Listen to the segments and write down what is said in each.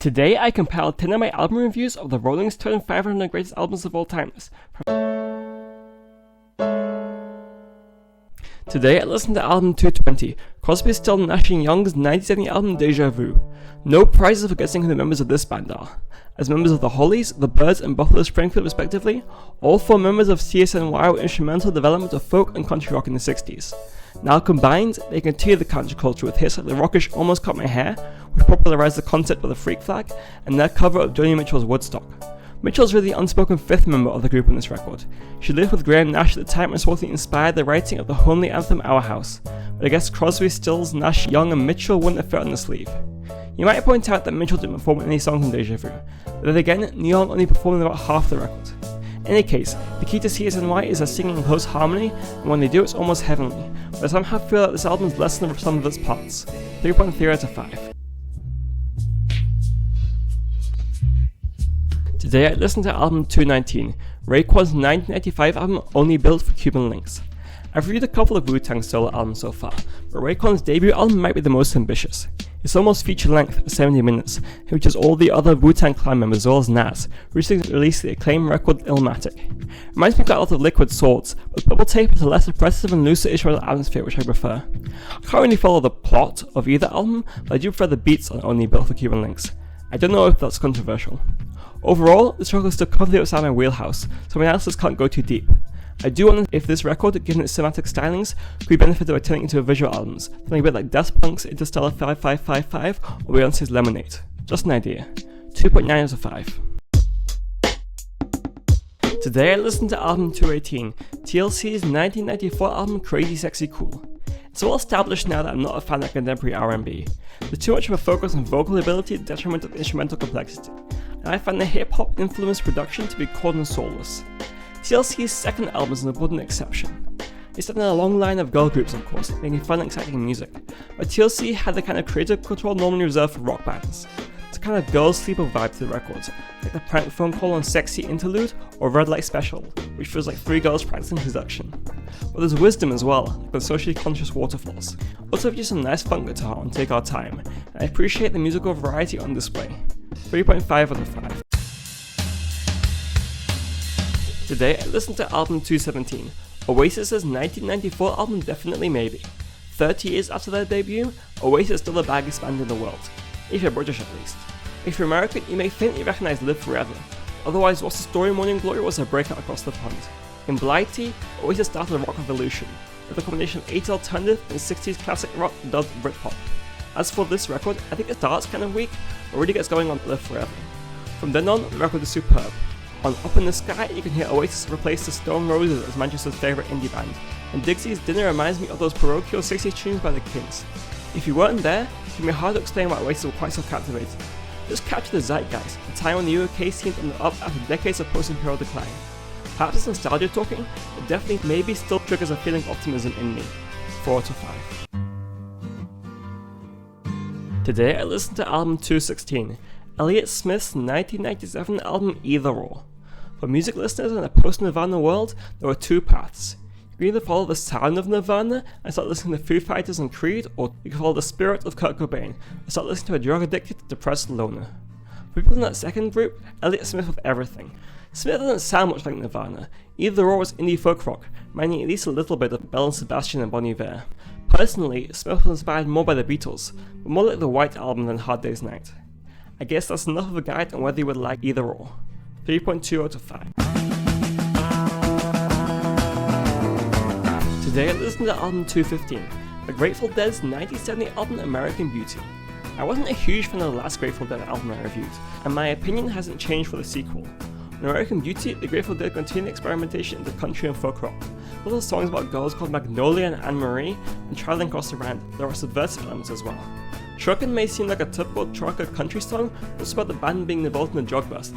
Today I compiled 10 of my album reviews of the Rolling Stone 500 Greatest Albums of All Time. Today I listened to album 220, Crosby, Stills, Nash & Young's 1970 album Deja Vu. No prizes for guessing who the members of this band are. As members of the Hollies, the Byrds and Buffalo Springfield respectively, all 4 members of CSNY were instrumental in the development of folk and country rock in the 60s. Now combined, they continue the counterculture with hits like the rockish Almost Cut My Hair, which popularized the concept of the freak flag, and their cover of Joni Mitchell's Woodstock. Mitchell's really the unspoken 5th member of the group on this record. She lived with Graham Nash at the time and sort of inspired the writing of the homely anthem Our House, but I guess Crosby, Stills, Nash, Young and Mitchell wouldn't have fit on the sleeve. You might point out that Mitchell didn't perform any songs on Deja Vu, but then again, Young only performed about half the record. In any case, the key to CSNY is their singing in close harmony, and when they do it's almost heavenly, but I somehow feel that this album is less than the sum of its parts. 3.3 out of 5. Today I listened to album 219, Raekwon's 1985 album Only Built for Cuban Links. I've reviewed a couple of Wu-Tang solo albums so far, but Raekwon's debut album might be the most ambitious. It's almost feature-length at 70 minutes, and features all the other Wu-Tang Clan members as well as Nas, who recently released the acclaimed record Illmatic. It reminds me quite a lot of Liquid Swords, but Bubble Tape has a less oppressive and looser instrumental atmosphere which I prefer. I can't really follow the plot of either album, but I do prefer the beats on Only Built for Cuban Links. I don't know if that's controversial. Overall, this record is still completely outside my wheelhouse, so my analysis can't go too deep. I do wonder if this record, given its cinematic stylings, could be benefited by turning into a visual albums, something a bit like Daft Punk's Interstellar 5555 or Beyonce's Lemonade. Just an idea. 2.9 out of 5. Today I listened to album 218, TLC's 1994 album Crazy Sexy Cool. It's well established now that I'm not a fan of contemporary R&B. There's too much of a focus on vocal ability to the detriment of instrumental complexity, and I find the hip-hop influenced production to be cold and soulless. TLC's second album is an important exception. They set in a long line of girl groups, of course, making fun and exciting music, but TLC had the kind of creative control normally reserved for rock bands. It's a kind of girls' sleeper vibe to the records, like the prank phone call on Sexy Interlude or Red Light Special, which feels like 3 girls practicing seduction. But there's wisdom as well, like the socially conscious Waterfalls. Also features some nice funk guitar on Take Our Time, and I appreciate the musical variety on display. 3.5 out of 5. Today I listened to album 217, Oasis's 1994 album Definitely Maybe. 30 years after their debut, Oasis is still the biggest band in the world, if you're British at least. If you're American, you may faintly recognize Live Forever, otherwise What's the Story Morning Glory was a breakout across the pond. In Blighty, Oasis started a rock revolution, with a combination of 80s alternative and 60s classic rock dubbed Britpop. As for this record, I think it starts kind of weak, but really gets going on Live Forever. From then on, the record is superb. On Up in the Sky, you can hear Oasis replace the Stone Roses as Manchester's favourite indie band, and Dixie's Dinner reminds me of those parochial 60s tunes by the Kings. If you weren't there, it can be hard to explain why Oasis were quite so captivating. Just capture the zeitgeist, a time when the UK seemed on the up after decades of post-imperial decline. Perhaps it's nostalgia talking, but definitely maybe still triggers a feeling of optimism in me. 4 out of 5. Today I listened to album 216, Elliott Smith's 1997 album Either Or. For music listeners in a post-Nirvana world, there are 2 paths. You can either follow the sound of Nirvana and start listening to Foo Fighters and Creed, or you can follow the spirit of Kurt Cobain and start listening to a drug-addicted, depressed loner. For people in that second group, Elliott Smith with everything. Smith doesn't sound much like Nirvana. Either Or was indie folk rock, reminding at least a little bit of Belle and Sebastian and Bon Iver. Personally, Smith was inspired more by the Beatles, but more like the White Album than Hard Day's Night. I guess that's enough of a guide on whether you would like Either Or. 3.2 out of 5. Today I listened to album 215, the Grateful Dead's 1970 album American Beauty. I wasn't a huge fan of the last Grateful Dead album I reviewed, and my opinion hasn't changed for the sequel. In American Beauty, the Grateful Dead continued experimentation into country and folk rock. There are songs about girls called Magnolia and Anne-Marie, and traveling across the land. There are subversive elements as well. Truckin' may seem like a typical trucker country song, but it's about the band being involved in a drug bust.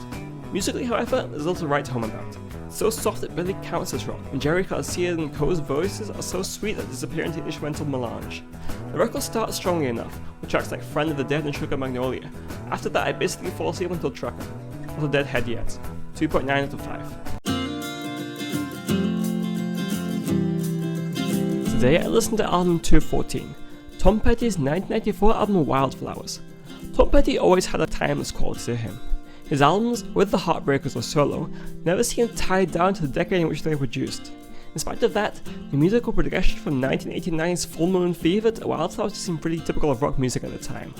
Musically, however, there's little to write home about. It's so soft it barely counts as rock, and Jerry Garcia and Coe's voices are so sweet that they disappear into instrumental melange. The record starts strongly enough, with tracks like Friend of the Dead and Sugar Magnolia. After that, I basically fall asleep until Trucker. Not a dead head yet. 2.9 out of 5. Today I listened to album 214, Tom Petty's 1994 album Wildflowers. Tom Petty always had a timeless quality to him. His albums, whether the Heartbreakers or solo, never seemed tied down to the decade in which they were produced. In spite of that, the musical progression from 1989's Full Moon Fever to Wildflowers seemed pretty typical of rock music at the time.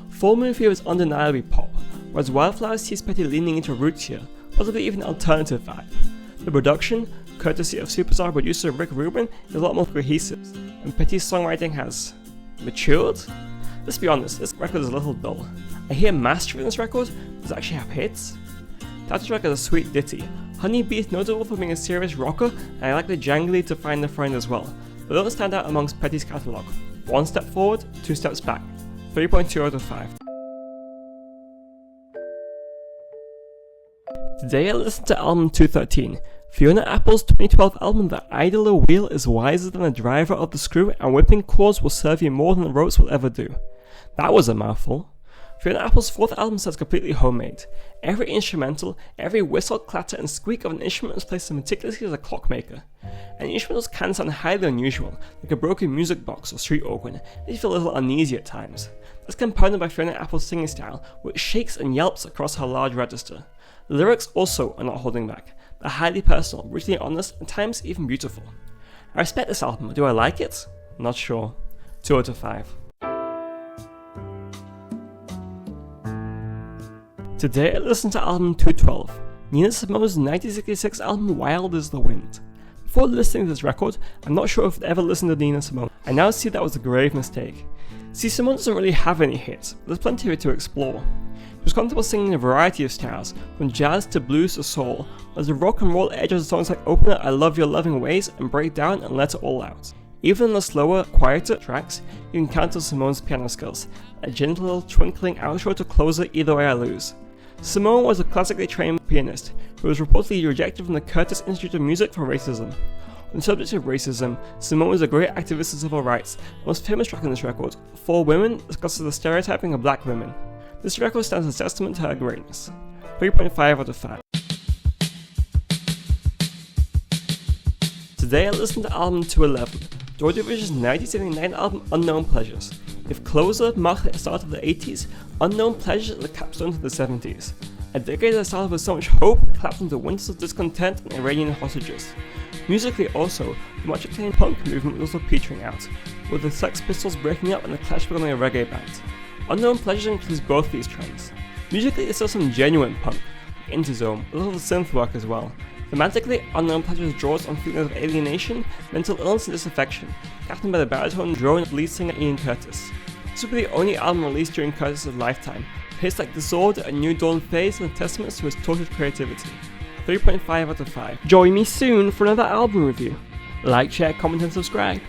Full Moon Fever is undeniably pop, whereas Wildflowers sees Petty leaning into rootsier, possibly even alternative vibe. The production, courtesy of superstar producer Rick Rubin, is a lot more cohesive, and Petty's songwriting has matured? Let's be honest, this record is a little dull. I hear mastering this record, does it actually have hits? The title track is a sweet ditty. Honey Bee is notable for being a serious rocker, and I like the jangly To Find a Friend as well, but don't stand out amongst Petty's catalogue. 1 step forward, 2 steps back. 3.2 out of 5. Today I listened to album 213, Fiona Apple's 2012 album The Idler Wheel is wiser than the driver of the screw, and whipping cords will serve you more than the ropes will ever do. That was a mouthful. Fiona Apple's fourth album sounds completely homemade. Every instrumental, every whistle, clatter and squeak of an instrument is placed as meticulously as a clockmaker. And the instrumentals can sound highly unusual, like a broken music box or street organ, and you feel a little uneasy at times. That's compounded by Fiona Apple's singing style, which shakes and yelps across her large register. The lyrics also are not holding back. They're highly personal, brutally honest, and at times even beautiful. I respect this album, do I like it? Not sure. 2 out of 5. Today I listened to album 212, Nina Simone's 1966 album Wild is the Wind. Before listening to this record, I'm not sure if I'd ever listened to Nina Simone. I now see that was a grave mistake. See, Simone doesn't really have any hits, but there's plenty of it to explore. She was comfortable singing a variety of styles, from jazz to blues to soul, whereas the rock and roll edge of songs like Open It, I Love Your Loving Ways, and Break Down and Let It All Out. Even in the slower, quieter tracks, you can count on Simone's piano skills, a gentle, twinkling outro to closer Either Way I Lose. Simone was a classically trained pianist who was reportedly rejected from the Curtis Institute of Music for racism. On the subject of racism, Simone was a great activist of civil rights. The most famous track on this record, For Women, discusses the stereotyping of black women. This record stands as a testament to her greatness. 3.5 out of 5. Today I listened to album 211, Joy Division's 1979 album Unknown Pleasures. If Closer marked the start of the 80s, Unknown Pleasures is the capstone to the 70s. A decade that started with so much hope, collapsed into winters of discontent and Iranian hostages. Musically also, the much acclaimed punk movement was also petering out, with the Sex Pistols breaking up and the Clash becoming a reggae band. Unknown Pleasures includes both these trends. Musically, there's still some genuine punk, like Interzone, a little synth work as well. Thematically, Unknown Pleasures draws on feelings of alienation, mental illness and disaffection, captained by the baritone drone lead singer Ian Curtis. This will be the only album released during Curtis' lifetime. Hits like Disorder and New Dawn Phase are testaments to his tortured creativity. 3.5 out of 5. Join me soon for another album review. Like, share, comment and subscribe.